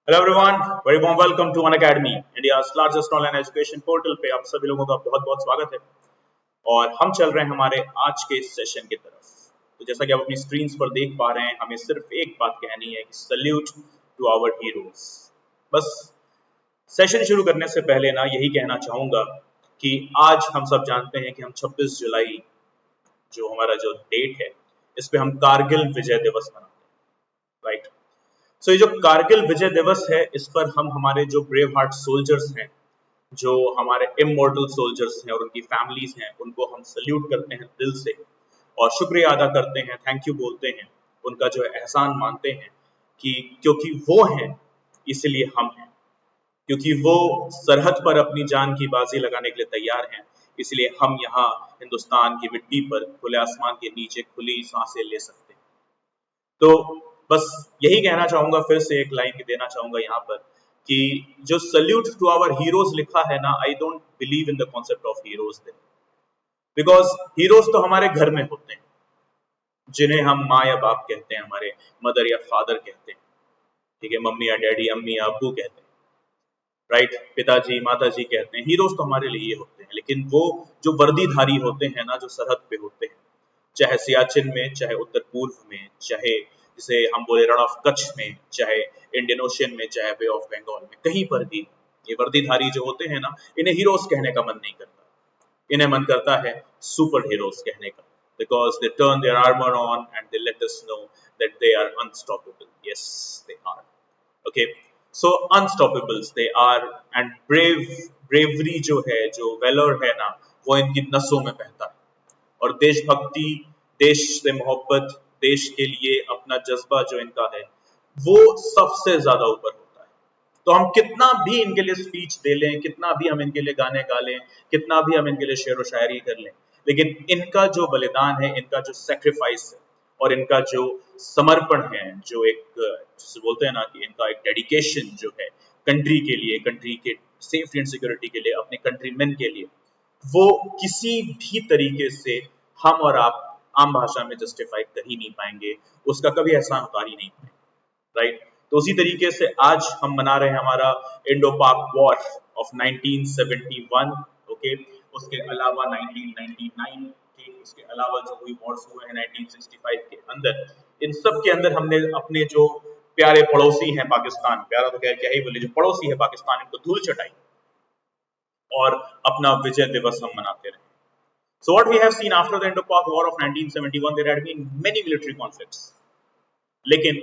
Hello everyone, very warm welcome to Unacademy, India's largest online education portal पे आप सभी लोगों का बहुत बहुत स्वागत है। और हम चल रहे हैं हमारे आज के सेशन की तरफ। तो जैसा कि आप अपनी स्क्रीन पर देख पा रहे हैं, हमें सिर्फ एक बात कहनी है कि सल्यूट टू आवर हीरोज। बस सेशन शुरू करने से पहले ना यही कहना चाहूंगा कि आज हम सब जानते हैं कि हम 26 जुलाई जो हमारा जो डेट है, इस पे हम कारगिल विजय दिवस मनाते हैं, राइट। सो ये जो कारगिल विजय दिवस है, इस पर हम हमारे जो ब्रेव हार्ट सोल्जर्स हैं, जो हमारे इमोर्टल सोल्जर्स हैं और उनकी फैमिलीज हैं, उनको हम सल्यूट करते हैं दिल से और शुक्रिया अदा करते हैं, थैंक यू बोलते हैं, उनका जो है एहसान मानते हैं कि क्योंकि वो हैं इसलिए हम हैं, क्योंकि वो सरहद पर अपनी जान की बाजी लगाने के लिए तैयार हैं, इसलिए हम यहाँ हिंदुस्तान की मिट्टी पर खुले आसमान के नीचे खुली सांसें ले सकते हैं। तो बस यही कहना चाहूंगा, फिर से एक लाइन देना चाहूंगा यहाँ पर कि जो सल्यूट टू आवर हीरोज लिखा है ना, I don't believe in the concept of heroes there, because heroes तो हमारे घर में होते हैं, जिन्हें हम माँ या बाप कहते हैं, हमारे मदर या फादर कहते हैं, ठीक है, मम्मी या डैडी, अम्मी या अब्बू कहते हैं, राइट, पिताजी माताजी कहते हैं। हीरोज तो हमारे लिए होते हैं, लेकिन वो जो वर्दीधारी होते हैं ना, जो सरहद पे होते हैं, चाहे सियाचिन में, चाहे उत्तर पूर्व में, चाहे जिसे हम बोले रण ऑफ कच्छ में, चाहे इंडियन ओशियन में, चाहे बे ऑफ बंगाल में, कहीं पर भी ये वर्दीधारी जो होते हैं ना, इन्हें हीरोज कहने का मन नहीं करता, इन्हें मन करता है सुपर हीरोज कहने का, because they turn their armour on and they let us know that they are unstoppable. Yes, they are. Okay, so unstoppables they are, and bravery जो है, जो वेलर है ना, वो इनकी नसों में बहता है। और देशभक्ति, देश से मोहब्बत, देश के लिए अपना जज्बा जो इनका है, वो सबसे ज्यादा ऊपर होता है। तो हम कितना भी इनके लिए स्पीच दे लें, कितना भी हम इनके लिए गाने गा लें, कितना भी हम इनके लिए शेर व शायरी कर लें, लेकिन इनका जो बलिदान है, इनका जो सेक्रीफाइस है और इनका जो समर्पण है, जो एक जिसे बोलते हैं ना कि इनका एक डेडिकेशन जो है कंट्री के लिए, कंट्री के सेफ्टी एंड सिक्योरिटी के लिए, अपने कंट्रीमैन के लिए, वो किसी भी तरीके से हम और आप आम भाषा में जस्टिफाई कर ही नहीं पाएंगे, उसका कभी एहसान उतार ही नहीं पाएंगे, राइट। तो उसी तरीके से आज हम मना रहे हैं हमारा इंडो पाक वॉर ऑफ 1971। ओके, उसके अलावा 1999 के, उसके अलावा जो हुई वॉर्स हुए हैं 1965 के अंदर, इन सब के अंदर हमने अपने जो प्यारे पड़ोसी हैं पाकिस्तान, प्यारा तो क्या ही बोले, जो पड़ोसी है पाकिस्तान, इनको धूल चटाई और अपना विजय दिवस हम मनाते रहे। So what we have seen after the Indo-Pak War of 1971, there had been many military conflicts. लेकिन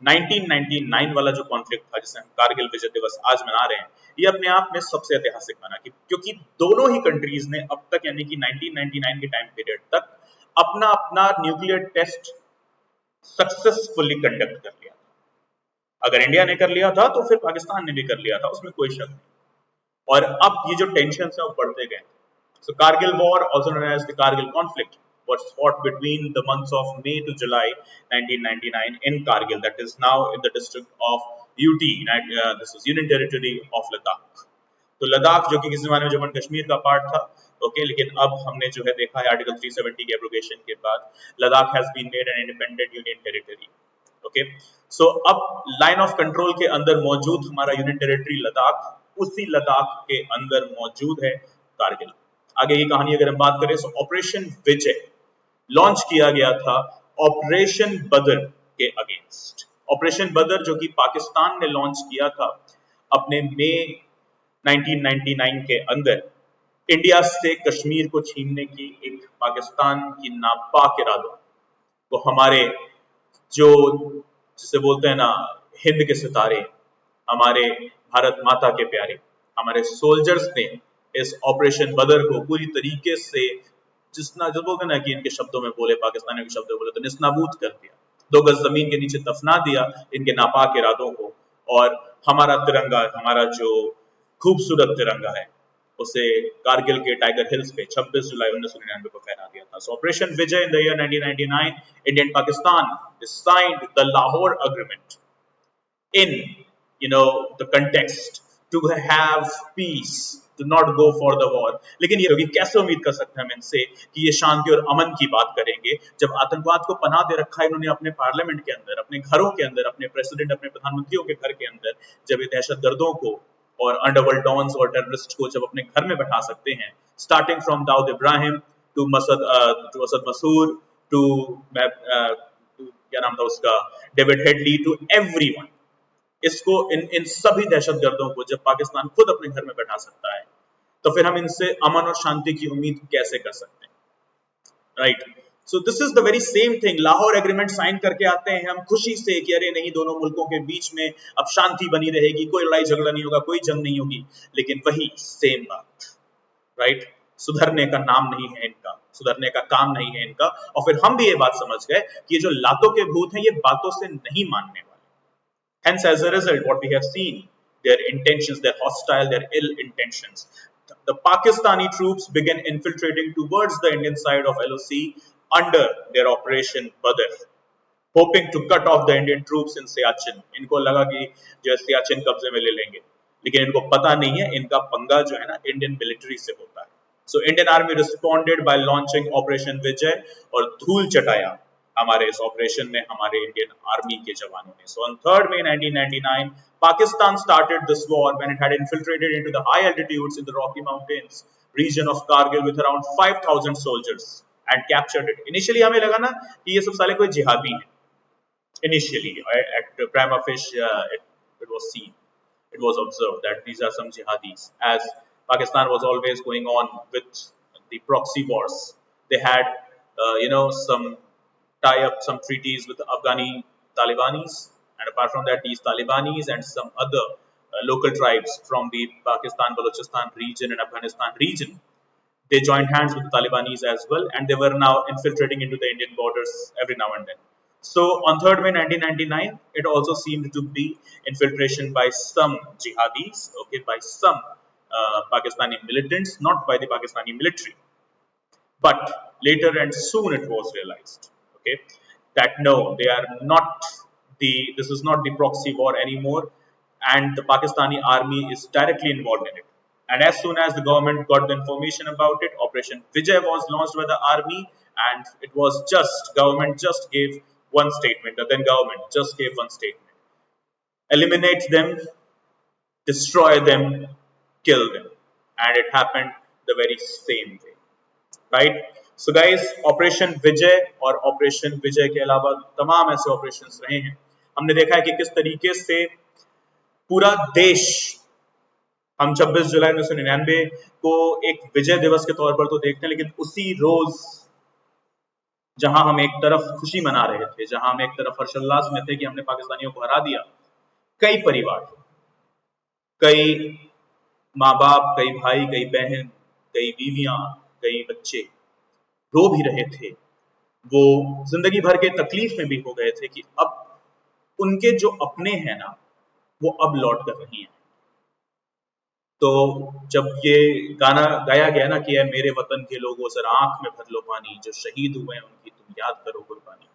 1999 वाला जो कॉन्फ्लिक्ट था, जिसे हम कारगिल विजय दिवस आज मना रहे हैं, ये अपने आप में सबसे ऐतिहासिक बना, क्योंकि दोनों ही कंट्रीज ने अब तक, यानी कि 1999 के टाइम पीरियड तक, अपना अपना न्यूक्लियर टेस्ट सक्सेसफुली कंडक्ट कर लिया था। अगर इंडिया ने कर लिया था तो फिर पाकिस्तान ने भी कर लिया था, उसमें कोई शक नहीं। और अब ये जो टेंशन है वो बढ़ते गए। So Kargil War, also known as the Kargil conflict, was fought between the months of May to July 1999 in Kargil, that is now in the district of UT, this is Union Territory of Ladakh. तो लद्दाख जो कि किसी जमाने में जम्मू कश्मीर का part था, okay, लेकिन अब हमने जो है देखा है आर्टिकल 370 के एब्रोगेशन के बाद Ladakh has been made an independent union territory. Okay, so अब लाइन ऑफ कंट्रोल के अंदर मौजूद हमारा यूनियन टेरिटरी लद्दाख, उसी लद्दाख के अंदर मौजूद है कारगिल। आगे की कहानी अगर हम बात करें, तो ऑपरेशन विजय लॉन्च किया गया था ऑपरेशन बदर के अगेंस्ट। ऑपरेशन बदर जो कि पाकिस्तान ने लॉन्च किया था अपने मई 1999 के अंदर, इंडिया से कश्मीर को छीनने की एक पाकिस्तान की नापाक इरादों को हमारे जो, जिसे बोलते हैं ना, हिंद के सितारे, हमारे भारत माता के प्यारे, हमारे सोल्जर्स ने इस ऑपरेशन बदर को पूरी तरीके से, जितना जो बोलते हैं ना कि इनके शब्दों में बोले, पाकिस्तानियों के शब्दों में बोले, तो निस्नाबूद कर दिया, 2 गज जमीन के नीचे दफना दिया इनके नापाक इरादों को। और हमारा तिरंगा, हमारा जो खूबसूरत तिरंगा है, उसे कारगिल के टाइगर हिल्स पे 26 जुलाई 1999 को फहरा दिया था। सो operation Vijay in the year 1999, India and Pakistan signed the Lahore Agreement in the context to have peace to not go for the war. लेकिन ये होगी, कैसे उम्मीद कर सकते हैं हम इनसे कि ये शांति और अमन की बात करेंगे जब आतंकवाद को पनाह दे रखा है इन्होंने अपने पार्लियामेंट के अंदर, अपने घरों के अंदर, अपने प्रेसिडेंट, अपने प्रधानमंत्रियों के घर के अंदर, जब ये दहशतगर्दों को और अंडरवर्ल्ड डॉन्स और टेररिस्ट को जब अपने घर में बैठा सकते हैं, starting from Dawood Ibrahim to Asad Masoor to क्या नाम था उसका, डेविड हेडली, टू एवरीवन। इसको इन सभी दहशतगर्दों को जब पाकिस्तान खुद अपने घर में बैठा सकता है, तो फिर हम इनसे अमन और शांति की उम्मीद कैसे कर सकते हैं, right? So this is the very same thing. Lahore agreement sign करके आते हैं हम खुशी से कि अरे नहीं, दोनों मुल्कों के बीच में अब शांति बनी रहेगी, कोई लड़ाई झगड़ा नहीं होगा, कोई जंग नहीं होगी। लेकिन वही सेम बात, राइट? सुधरने का नाम नहीं है इनका, सुधरने का काम नहीं है इनका। और फिर हम भी ये बात समझ गए कि ये जो लातों के भूत हैं, ये बातों से नहीं मानने वाले। Hence, as a result, what we have seen, their intentions, their hostile, their ill intentions. The Pakistani troops began infiltrating towards the Indian side of LOC under their Operation Badr, hoping to cut off the Indian troops in Siachen. इनको लगा कि जो सियाचिन कब्जे में ले लेंगे, लेकिन इनको पता नहीं है इनका पंगा जो है ना इंडियन मिलिट्री से होता है। So Indian Army responded by launching Operation Vijay और धूल चटाया हमारे इस ऑपरेशन में हमारे इंडियन आर्मी के जवानों ने। So on 3rd May 1999, Pakistan started this war when it had infiltrated into the high altitudes in the Rocky Mountains region of Kargil with around 5,000 soldiers and captured it. Initially हमें लगा ना कि ये सब साले कोई जिहादी हैं। Initially, at prima facie, it was seen, it was observed that these are some jihadis, as Pakistan was always going on with the proxy wars. They had, some tie-up, some treaties with the Afghani Talibanis, and apart from that, these Talibanis and some other local tribes from the Pakistan, Balochistan region and Afghanistan region, they joined hands with the Talibanis as well, and they were now infiltrating into the Indian borders every now and then. So on 3rd May 1999, it also seemed to be infiltration by some jihadis, okay, by some Pakistani militants, not by the Pakistani military. But later and soon it was realized, okay, that no, they are not this is not the proxy war anymore, and the Pakistani army is directly involved in it. And as soon as the government got the information about it, Operation Vijay was launched by the army, and it was government just gave one statement, the then government just gave one statement: eliminate them, destroy them, kill them. And it happened the very same way, right? So guys, operation Vijay और operation विजय के अलावा तमाम ऐसे operations रहे हैं। हमने देखा है कि किस तरीके से पूरा देश, हम 26 जुलाई 1999 को एक विजय दिवस के तौर पर तो देखते हैं, लेकिन उसी रोज जहां हम एक तरफ खुशी मना रहे थे, जहां हम एक तरफ हर्षोल्लास में थे कि हमने पाकिस्तानियों को हरा दिया, कई परिवार, कई माँ बाप, कई भाई, कई बहन, कई बीवियां, कई बच्चे रो भी रहे थे। वो जिंदगी भर के तकलीफ में भी हो गए थे कि अब उनके जो अपने हैं ना, वो अब लौट कर नहीं है। तो जब ये गाना गाया गया ना कि मेरे वतन के लोगों जरा आंख में भर लो पानी, जो शहीद हुए हैं उनकी तुम याद करो कुर्बानी,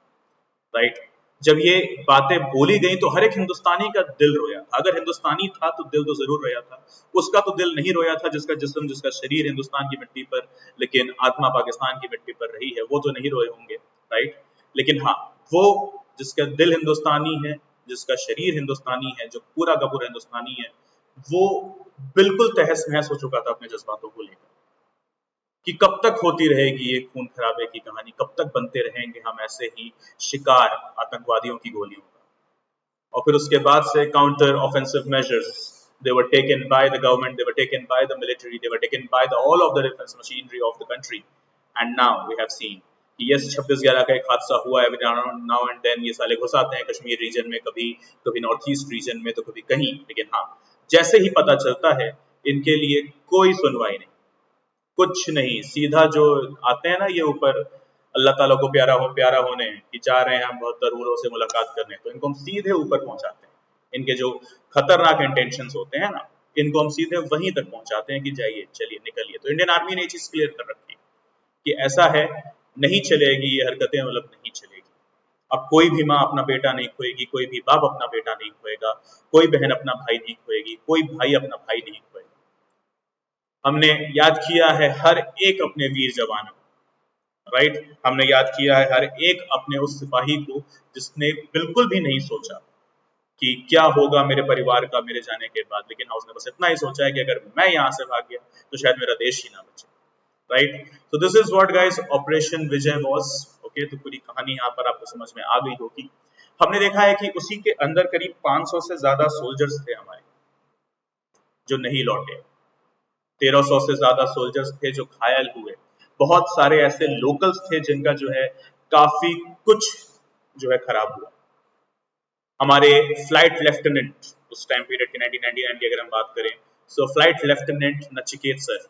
राइट? जब ये बातें बोली गई तो हर एक हिंदुस्तानी का दिल रोया। अगर हिंदुस्तानी था तो दिल तो जरूर रोया था। उसका तो दिल नहीं रोया था जिसका जिस्म, जिसका शरीर हिंदुस्तान की मिट्टी पर, लेकिन आत्मा पाकिस्तान की मिट्टी पर रही है, वो तो नहीं रोए होंगे, राइट? लेकिन हाँ, वो जिसका दिल हिंदुस्तानी है, जिसका शरीर हिंदुस्तानी है, जो पूरा का पूरा हिंदुस्तानी है, वो बिल्कुल तहस नहस हो चुका था अपने जज्बातों को लेकर कि कब तक होती रहेगी ये खून खराबे की कहानी, कब तक बनते रहेंगे हम ऐसे ही शिकार आतंकवादियों की गोलियों का। और फिर उसके बाद से counter offensive measures they were taken by the government, they were taken by the military, they were taken by all of the defense machinery of the country. And now we have seen कि yes, 26/11 का एक हादसा हुआ है, now and then ये साले घुस आते हैं कश्मीर रीजन में, कभी नॉर्थ ईस्ट रीजन में, तो कभी कहीं। लेकिन हाँ, जैसे ही पता चलता है इनके लिए कोई सुनवाई नहीं, कुछ नहीं, सीधा जो आते हैं ना ये ऊपर अल्लाह ताला को प्यारा होने कि चाह रहे हैं हम 72 हूरों से मुलाकात करने, तो इनको हम सीधे ऊपर पहुंचाते हैं। इनके जो खतरनाक इंटेंशंस होते हैं ना, इनको हम सीधे वहीं तक पहुंचाते हैं कि जाइए, चलिए, निकलिए। तो इंडियन आर्मी ने ये चीज क्लियर कर रखी कि ऐसा है, नहीं चलेगी ये हरकतें, मतलब नहीं चलेगी। अब कोई भी माँ अपना बेटा नहीं खोएगी, कोई भी बाप अपना बेटा नहीं खोएगा, कोई बहन अपना भाई नहीं खोएगी, कोई भाई अपना भाई नहीं खोएगा। हमने याद किया है हर एक अपने वीर जवानों, राइट। हमने याद किया है हर एक अपने उस सिपाही को जिसने बिल्कुल भी नहीं सोचा कि क्या होगा मेरे परिवार का मेरे जाने के बाद, लेकिन हाँ उसने बस इतना ही सोचा है कि अगर मैं यहाँ से भाग गया तो शायद मेरा देश ही ना बचे, राइट। तो this is what guys operation Vijay was. Okay, तो पूरी कहानी यहाँ पर आपको समझ में आ गई होगी। हमने देखा है कि उसी के अंदर करीब 500 से ज्यादा सोल्जर्स थे हमारे जो नहीं लौटे, 1300 से ज्यादा सोल्जर्स थे जो घायल हुए, बहुत सारे ऐसे लोकल्स थे जिनका जो है काफी कुछ जो है खराब हुआ। हमारे फ्लाइट लेफ्टिनेंट उस टाइम पीरियड की 1999 की अगर हम बात करें, सो फ्लाइट लेफ्टिनेंट नचिकेत सर,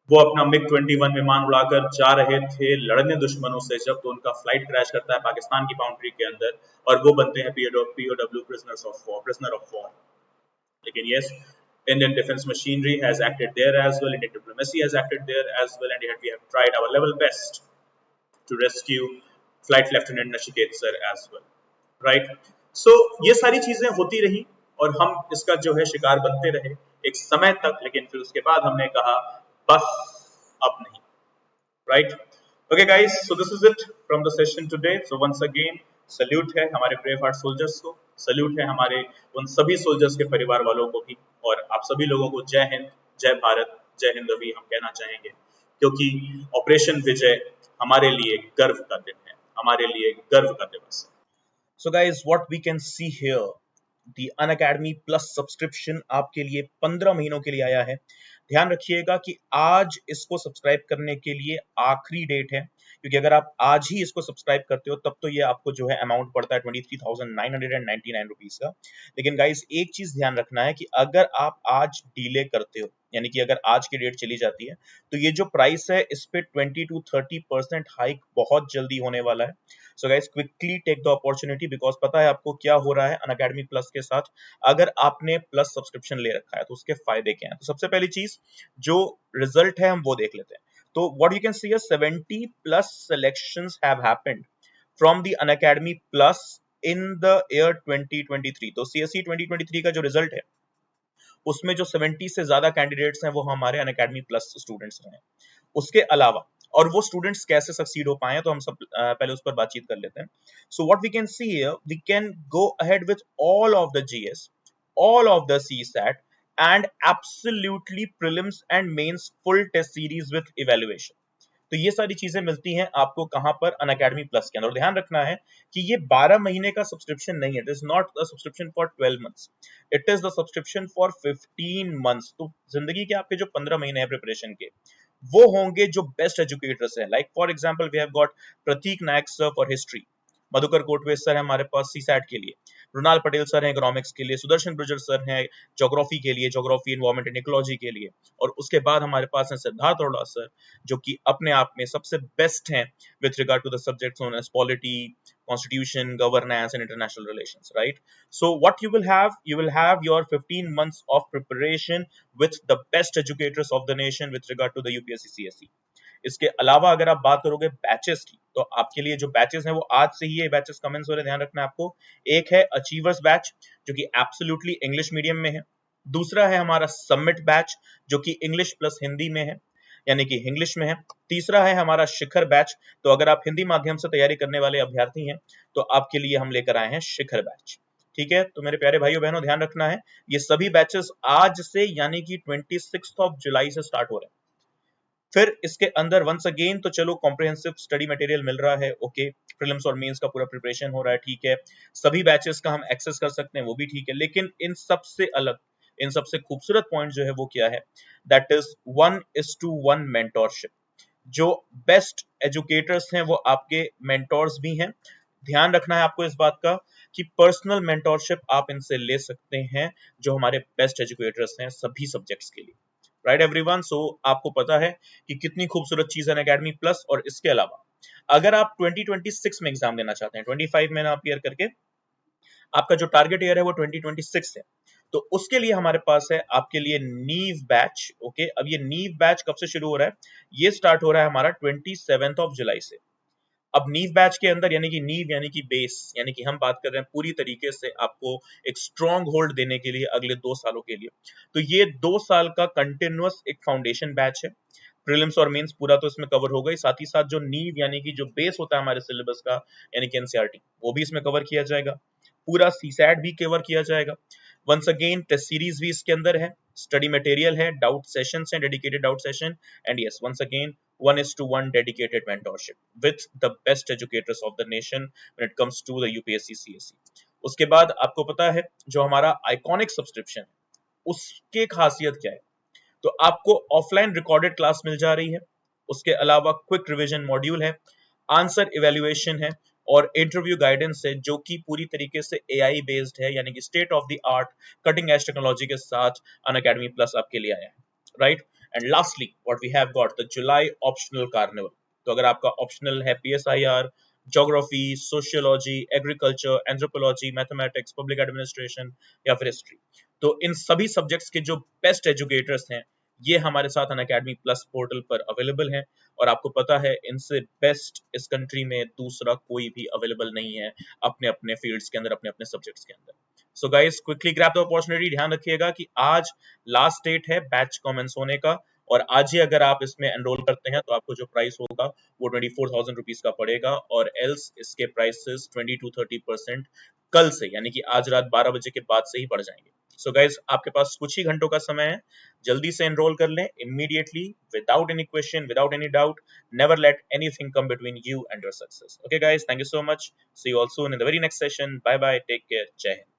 वो अपना मिग 21 विमान उड़ाकर जा रहे थे लड़ने दुश्मनों से, जब तो उनका फ्लाइट क्रैश करता है पाकिस्तान की बाउंड्री के अंदर और वो बनते हैं POW, प्रिजनर ऑफ वॉर। लेकिन yes, Indian defense machinery has acted there as well, Indian diplomacy has acted there as well, and yet we have tried our level best to rescue Flight Lieutenant Nachiket sir as well, right? So ये सारी चीजें होती रही और हम इसका जो है शिकार बनते रहे एक समय तक, लेकिन फिर उसके बाद हमने कहा बस अब नहीं, right? Okay guys, so this is it from the session today. So once again salute है हमारे ब्रेव हार्ट सोल्जर्स को, सल्यूट है हमारे उन सभी सोल्जर्स के परिवार वालों को भी, और आप सभी लोगों को जय हिंद, जय भारत, जय हिंद अभी हम कहना चाहेंगे, क्योंकि ऑपरेशन विजय हमारे लिए गर्व का दिन है, हमारे लिए गर्व का दिवस है। So guys what we can see here, the Unacademy plus subscription आपके लिए 15 महीनों के लिए आया है। ध्यान रखिएगा कि आज इसको सब्सक्राइब करने के लिए आखिरी डेट है, क्योंकि अगर आप आज ही इसको सब्सक्राइब करते हो तब तो ये आपको जो है अमाउंट पड़ता है 23,999 रुपीज का। लेकिन गाइस एक चीज ध्यान रखना है कि अगर आप आज डिले करते हो, यानी कि अगर आज की डेट चली जाती है, तो ये जो प्राइस है इस पे 20 to 30% हाइक बहुत जल्दी होने वाला है। So guys quickly take the opportunity, because पता है आपको क्या हो रहा है अनअकैडमी प्लस के साथ। अगर आपने प्लस सब्सक्रिप्शन ले रखा है तो उसके फायदे क्या हैं। तो सबसे पहली चीज जो रिजल्ट है हम वो देख लेते हैं। So what you can see is 70 plus selections have happened from the Unacademy Plus in the year 2023. तो CSE 2023 का जो रिजल्ट है उसमें जो 70 से ज्यादा कैंडिडेट्स हैं वो हमारे Unacademy Plus स्टूडेंट्स रहे हैं। उसके अलावा और वो स्टूडेंट्स कैसे सक्सीड हो पाए तो हम सब पहले उस पर बातचीत कर लेते हैं। So what we can see here, we can go ahead with all of the GS, all of the CSAT and absolutely prelims and mains full test series with evaluation. तो ये सारी चीजें मिलती हैं आपको कहां पर अनअकैडमी प्लस के अंदर। ध्यान रखना है कि ये 12 महीने का सब्सक्रिप्शन नहीं है, it is not the subscription for 12 months, it is the subscription for 15 months. तो जिंदगी के आपके जो 15 महीने हैं प्रिपरेशन के, वो होंगे जो बेस्ट एजुकेटर्स हैं। Like for example we have got Prateek Nayak sir for history, Madhukar Kotwe sir है हमारे पास सीसैट के लिए, रुणाल पटेल सर हैं इकोनॉमिक्स के लिए, सुदर्शन ब्रिजर सर हैं ज्योग्राफी के लिए, ज्योग्राफी एनवायरमेंट एंड इकोलॉजी के लिए, और उसके बाद हमारे पास हैं सिद्धार्थ अरोड़ा सर जो कि अपने आप में सबसे बेस्ट हैं with regard to the subjects known as polity, constitution, governance and international relations, right? So what you will have your 15 months of preparation with the best educators of the nation with regard to the UPSC CSE. इसके अलावा अगर आप बात करोगे batches की, तो आपके लिए जो बैचेस हैं वो आज से ही ये बैचेस कमेंस हो रहे हैं, ध्यान रखना है आपको। एक है अचीवर्स बैच जो कि एब्सोल्युटली इंग्लिश मीडियम में है, दूसरा है हमारा समिट बैच जो कि इंग्लिश प्लस हिंदी में है, यानी कि इंग्लिश में है, तीसरा है हमारा शिखर बैच। तो अगर आप हिंदी माध्यम से तैयारी करने वाले अभ्यर्थी हैं तो आपके लिए हम लेकर आए हैं शिखर बैच, ठीक है। तो मेरे प्यारे भाइयों बहनों ध्यान रखना है ये सभी बैचेस आज से यानी कि 26 जुलाई से स्टार्ट हो रहे हैं। फिर इसके अंदर वंस अगेन तो चलो कॉम्प्रिहेंसिव स्टडी मटेरियल मिल रहा है, ओके, प्रीलिम्स और मेंस का पूरा प्रिपरेशन हो रहा है, ठीक है, सभी बैचेस का हम एक्सेस कर सकते हैं, वो भी ठीक है। लेकिन इन सबसे अलग, इन सबसे खूबसूरत पॉइंट जो है वो क्या है, दैट इज 1:1 मेंटोरशिप। जो बेस्ट एजुकेटर्स हैं वो आपके मेंटोर्स भी हैं। ध्यान रखना है आपको इस बात का कि पर्सनल मेंटोरशिप आप इनसे ले सकते हैं जो हमारे बेस्ट एजुकेटर्स हैं सभी सब्जेक्ट्स के लिए, राइट एवरीवन। सो आपको पता है कि कितनी खूबसूरत चीज है अनअकैडमी प्लस। और इसके अलावा अगर आप 2026 में एग्जाम देना चाहते हैं, 25 में ना आप क्लियर करके आपका जो टारगेट ईयर है वो 2026 है, तो उसके लिए हमारे पास है आपके लिए नीव बैच, ओके। अब ये नीव बैच कब से शुरू हो रहा है, ये स्टार्ट हो रहा है हमारा 27 जुलाई से। अब नीव बैच के अंदर यानी कि नीव यानी कि बेस यानी कि हम बात कर रहे हैं पूरी तरीके से आपको एक स्ट्रॉन्ग होल्ड देने के लिए अगले 2 सालों के लिए। तो ये 2 साल का कंटिन्यूअस एक फाउंडेशन बैच है। प्रीलिम्स और मेंस पूरा तो इसमें कवर हो गई, साथ ही साथ जो नीव यानी कि जो बेस होता है हमारे सिलेबस का यानी कि एनसीईआरटी वो भी इसमें कवर किया जाएगा, पूरा सीसैट भी कवर किया जाएगा। वंस अगेन टेस्ट सीरीज भी इसके अंदर है, स्टडी मटेरियल है, डाउट सेशंस हैं, dedicated doubt session, and yes once again 1:1 dedicated mentorship with the best educators of the nation when it comes to the UPSC CSE। उसके बाद आपको पता है जो हमारा आइकॉनिक सब्सक्रिप्शन है उसके खासियत क्या है, तो आपको ऑफलाइन रिकॉर्डेड क्लास मिल जा रही है, उसके अलावा क्विक रिवीजन मॉड्यूल है, आंसर इवैल्यूएशन है और इंटरव्यू गाइडेंस है जो कि पूरी तरीके से एआई बेस्ड है, यानी कि state of the art cutting edge technology के साथ अनअकैडमी प्लस आपके लिए आया है, right. And lastly what we have got the July optional carnival. तो अगर आपका ऑप्शनल है PSIR, geography, sociology, agriculture, anthropology, mathematics, public administration या फिर हिस्ट्री, तो इन सभी सब्जेक्ट्स के जो बेस्ट एजुकेटर्स हैं ये हमारे साथ अनअकैडमी प्लस पोर्टल पर अवेलेबल हैं, और आपको पता है इनसे बेस्ट इस कंट्री में दूसरा कोई भी अवेलेबल नहीं है अपने अपने फील्ड्स के अंदर, अपने अपने सब्जेक्ट्स के अंदर। सो guys quickly grab the opportunity, ध्यान रखिएगा कि आज लास्ट डेट है बैच कमेंस होने का, और आज ही अगर आप इसमें एनरोल करते हैं तो आपको जो प्राइस होगा वो 24,000 रुपीज का पड़ेगा, और एल्स इसके प्राइसेस 20 to 30% कल से यानी कि आज रात 12 बजे के बाद से ही बढ़ जाएंगे। सो गाइज आपके पास कुछ ही घंटों का समय है, जल्दी से एनरोल कर लें immediately, without any question, without any doubt. Never let anything come between you and your success. Okay guys, thank you so much, see you all soon in the very next session. Bye bye, take care, जय हिंद।